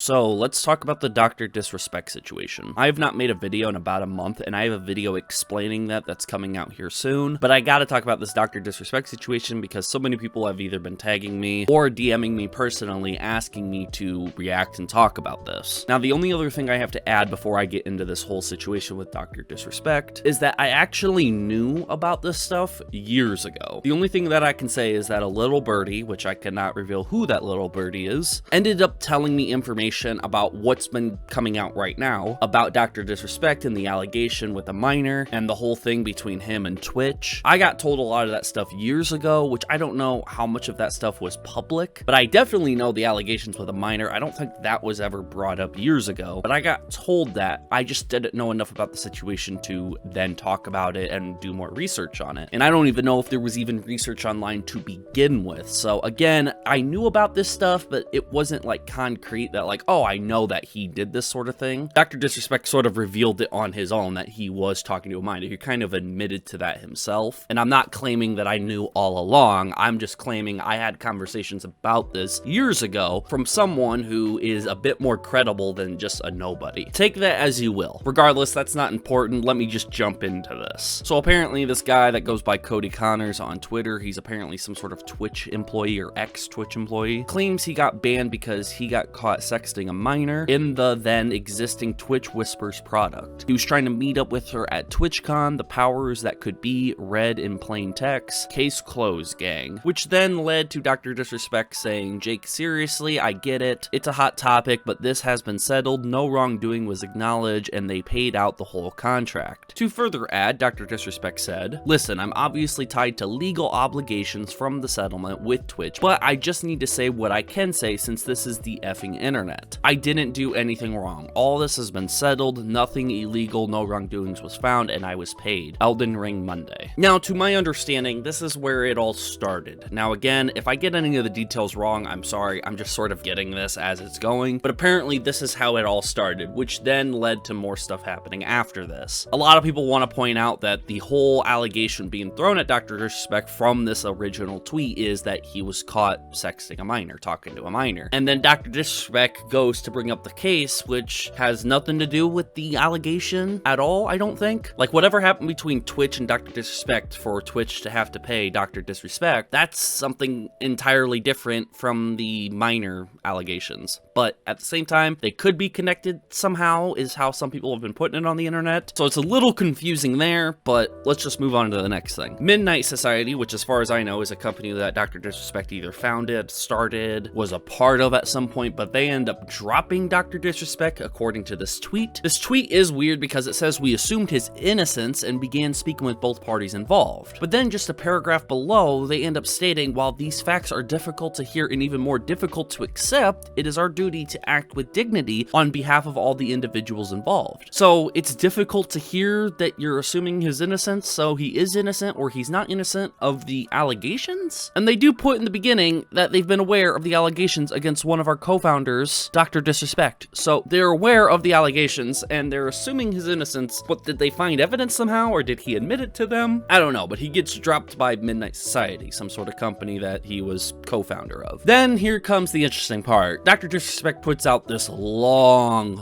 So let's talk about the Dr. Disrespect situation. I have not made a video in about a month, and I have a video explaining that's coming out here soon, but I gotta talk about this Dr. Disrespect situation because so many people have either been tagging me or DMing me personally asking me to react and talk about this. Now, the only other thing I have to add before I get into this whole situation with Dr. Disrespect is that I actually knew about this stuff years ago. The only thing that I can say is that a little birdie, which I cannot reveal who that little birdie is, ended up telling me information about what's been coming out right now about Dr. Disrespect and the allegation with a minor and the whole thing between him and Twitch. I got told a lot of that stuff years ago, which I don't know how much of that stuff was public, but I definitely know the allegations with a minor. I don't think that was ever brought up years ago, but I got told that. I just didn't know enough about the situation to then talk about it and do more research on it. And I don't even know if there was even research online to begin with. So again, I knew about this stuff, but it wasn't like concrete that like, oh, I know that he did this sort of thing. Dr. Disrespect sort of revealed it on his own that he was talking to a minor. He kind of admitted to that himself. And I'm not claiming that I knew all along. I'm just claiming I had conversations about this years ago from someone who is a bit more credible than just a nobody. Take that as you will. Regardless, that's not important. Let me just jump into this. So apparently this guy that goes by Cody Connors on Twitter, he's apparently some sort of Twitch employee or ex-Twitch employee, claims he got banned because he got caught sexting a minor in the then existing Twitch Whispers product. He was trying to meet up with her at TwitchCon, the powers that could be read in plain text, case closed gang, which then led to Dr. Disrespect saying, Jake, seriously, I get it. It's a hot topic, but this has been settled. No wrongdoing was acknowledged and they paid out the whole contract. To further add, Dr. Disrespect said, listen, I'm obviously tied to legal obligations from the settlement with Twitch, but I just need to say what I can say since this is the effing internet. I didn't do anything wrong. All this has been settled, nothing illegal, no wrongdoings was found, and I was paid. Elden Ring Monday. Now, to my understanding, this is where it all started. Now, again, if I get any of the details wrong, I'm sorry. I'm just sort of getting this as it's going, but apparently this is how it all started, which then led to more stuff happening after this. A lot of people want to point out that the whole allegation being thrown at Dr. Disrespect from this original tweet is that he was caught sexting a minor, talking to a minor. And then Dr. Disrespect goes to bring up the case, which has nothing to do with the allegation at all, I don't think. Like, whatever happened between Twitch and Dr. Disrespect for Twitch to have to pay Dr. Disrespect, that's something entirely different from the minor allegations. But at the same time, they could be connected somehow, is how some people have been putting it on the internet. So it's a little confusing there, but let's just move on to the next thing. Midnight Society, which as far as I know is a company that Dr. Disrespect either founded, started, was a part of at some point, but they end up dropping Dr. Disrespect according to this tweet. This tweet is weird because it says we assumed his innocence and began speaking with both parties involved. But then just a paragraph below, they end up stating, while these facts are difficult to hear and even more difficult to accept, it is our duty to act with dignity on behalf of all the individuals involved. So it's difficult to hear that you're assuming his innocence, so he is innocent or he's not innocent of the allegations? And they do put in the beginning that they've been aware of the allegations against one of our co-founders, Dr. Disrespect. So they're aware of the allegations and they're assuming his innocence, but did they find evidence somehow or did he admit it to them? I don't know, but he gets dropped by Midnight Society, some sort of company that he was co-founder of. Then here comes the interesting part. Dr. Disrespect puts out this long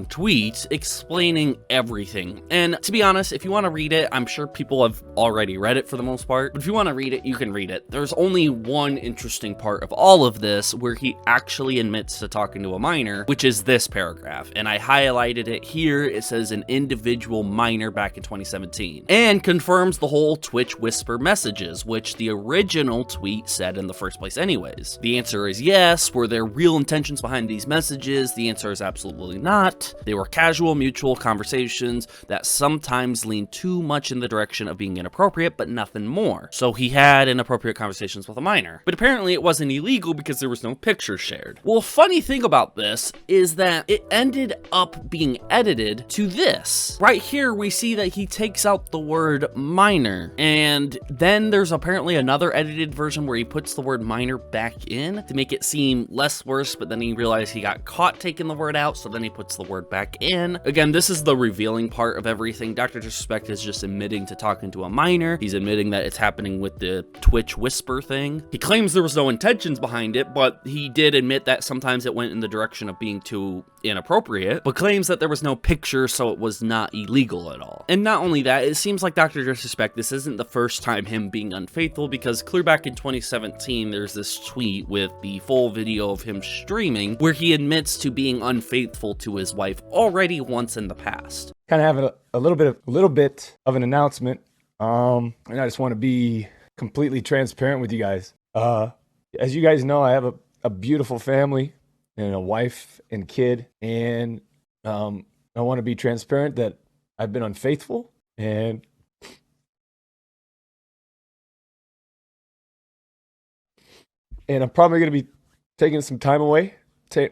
tweet explaining everything. And to be honest, if you want to read it, I'm sure people have already read it for the most part, but if you want to read it, you can read it. There's only one interesting part of all of this where he actually admits to talking to a minor, which is this paragraph. And I highlighted it here. It says an individual minor back in 2017 and confirms the whole Twitch whisper messages, which the original tweet said in the first place anyways. The answer is yes. Were there real intentions behind these messages? The answer is absolutely not. They were casual, mutual conversations that sometimes lean too much in the direction of being inappropriate, but nothing more. So he had inappropriate conversations with a minor. But apparently it wasn't illegal because there was no picture shared. Well, funny thing about this is that it ended up being edited to this. Right here, we see that he takes out the word minor, and then there's apparently another edited version where he puts the word minor back in to make it seem less worse, but then he realized he got caught taking the word out, so then he puts the word back in. Again, this is the revealing part of everything. Dr. Disrespect is just admitting to talking to a minor. He's admitting that it's happening with the Twitch whisper thing. He claims there was no intentions behind it, but he did admit that that sometimes it went in the direction of being too inappropriate, but claims that there was no picture, so it was not illegal at all. And not only that, it seems like Dr. Disrespect, this isn't the first time him being unfaithful, because clear back in 2017, there's this tweet with the full video of him streaming where he admits to being unfaithful to his wife already once in the past. Kind of have a little bit of an announcement, and I just want to be completely transparent with you guys. As you guys know, I have a beautiful family and a wife and kid, and I want to be transparent that I've been unfaithful, and I'm probably going to be taking some time away.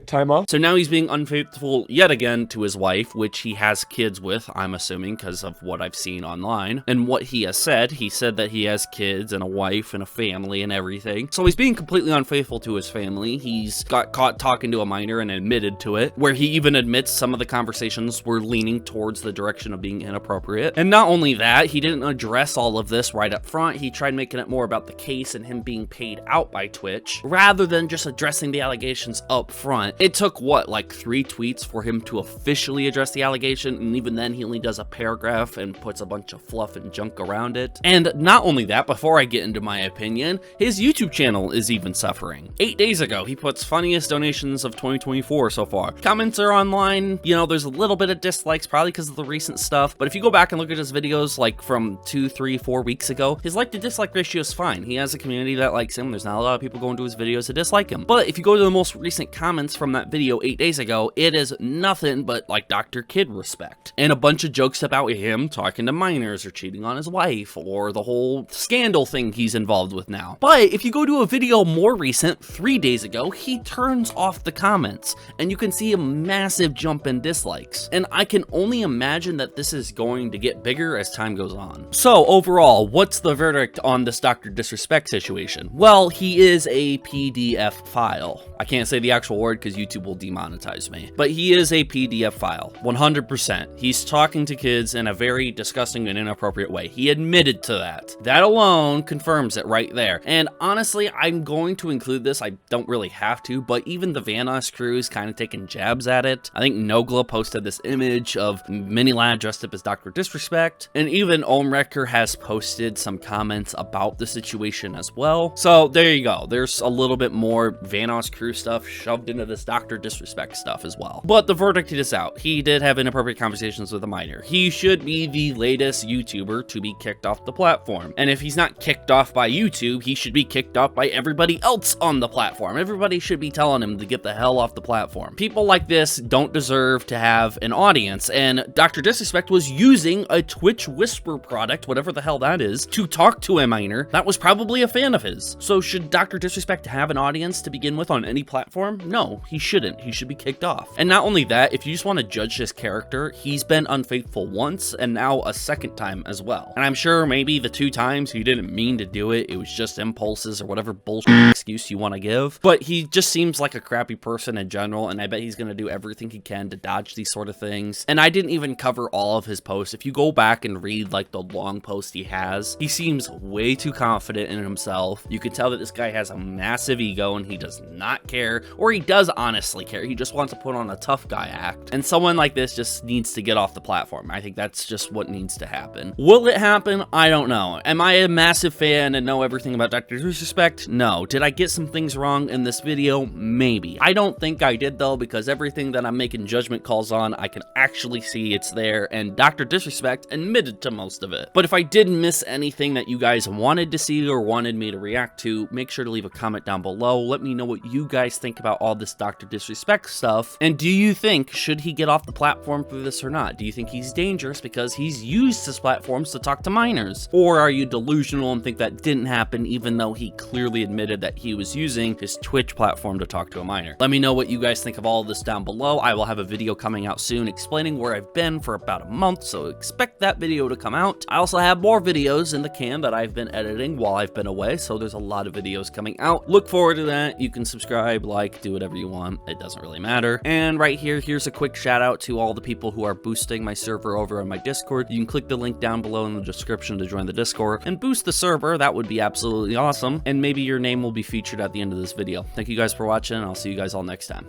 Time off. So now he's being unfaithful yet again to his wife, which he has kids with, I'm assuming, because of what I've seen online. And what he has said, he said that he has kids and a wife and a family and everything. So he's being completely unfaithful to his family. He's got caught talking to a minor and admitted to it, where he even admits some of the conversations were leaning towards the direction of being inappropriate. And not only that, he didn't address all of this right up front. He tried making it more about the case and him being paid out by Twitch, rather than just addressing the allegations up front. It took, what, like 3 tweets for him to officially address the allegation, and even then he only does a paragraph and puts a bunch of fluff and junk around it. And not only that, before I get into my opinion, his YouTube channel is even suffering. 8 days ago, he puts funniest donations of 2024 so far. Comments are online, you know, there's a little bit of dislikes, probably because of the recent stuff, but if you go back and look at his videos, like from 2, 3, 4 weeks ago, his like to dislike ratio is fine. He has a community that likes him. There's not a lot of people going to his videos to dislike him. But if you go to the most recent comments from that video 8 days ago, it is nothing but like Dr. Kid Respect and a bunch of jokes about him talking to minors or cheating on his wife or the whole scandal thing he's involved with now. But if you go to a video more recent, 3 days ago, he turns off the comments and you can see a massive jump in dislikes. And I can only imagine that this is going to get bigger as time goes on. So overall, what's the verdict on this Dr. Disrespect situation? Well, he is a PDF file. I can't say the actual word because YouTube will demonetize me, but he is a PDF file, 100%. He's talking to kids in a very disgusting and inappropriate way. He admitted to that. That alone confirms it right there. And honestly, I'm going to include this. I don't really have to, but even the Vanoss crew is kind of taking jabs at it. I think Nogla posted this image of Mini Lad dressed up as Dr. Disrespect, and even Omrecker has posted some comments about the situation as well. So there you go. There's a little bit more Vanoss crew stuff shoved into this Dr. Disrespect stuff as well. But the verdict is out. He did have inappropriate conversations with a minor. He should be the latest YouTuber to be kicked off the platform. And if he's not kicked off by YouTube, he should be kicked off by everybody else on the platform. Everybody should be telling him to get the hell off the platform. People like this don't deserve to have an audience, and Dr. Disrespect was using a Twitch Whisper product, whatever the hell that is, to talk to a minor that was probably a fan of his. So should Dr. Disrespect have an audience to begin with on any platform? No, he shouldn't. He should be kicked off. And not only that, if you just want to judge his character, he's been unfaithful once and now a second time as well. And I'm sure maybe the 2 times he didn't mean to do it, it was just impulses or whatever bullshit excuse you want to give. But he just seems like a crappy person in general, and I bet he's going to do everything he can to dodge these sort of things. And I didn't even cover all of his posts. If you go back and read like the long post he has, he seems way too confident in himself. You can tell that this guy has a massive ego and he does not care, or he does honestly care. He just wants to put on a tough guy act. And someone like this just needs to get off the platform. I think that's just what needs to happen. Will it happen? I don't know. Am I a massive fan and know everything about Dr. Disrespect? No. Did I get some things wrong in this video? Maybe. I don't think I did though, because everything that I'm making judgment calls on, I can actually see it's there, and Dr. Disrespect admitted to most of it. But if I did miss anything that you guys wanted to see or wanted me to react to, make sure to leave a comment down below. Let me know what you guys think about all this Dr. Disrespect stuff, and do you think, should he get off the platform for this or not? Do you think he's dangerous because he's used his platforms to talk to minors? Or are you delusional and think that didn't happen even though he clearly admitted that he was using his Twitch platform to talk to a minor? Let me know what you guys think of all of this down below. I will have a video coming out soon explaining where I've been for about a month, so expect that video to come out. I also have more videos in the can that I've been editing while I've been away, so there's a lot of videos coming out. Look forward to that. You can subscribe, like, do whatever whatever you want. It doesn't really matter. And right here, here's a quick shout out to all the people who are boosting my server over on my Discord. You can click the link down below in the description to join the Discord and boost the server. That would be absolutely awesome. And maybe your name will be featured at the end of this video. Thank you guys for watching, and I'll see you guys all next time.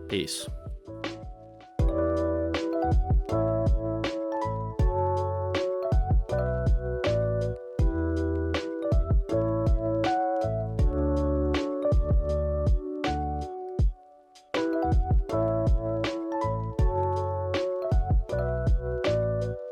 Peace.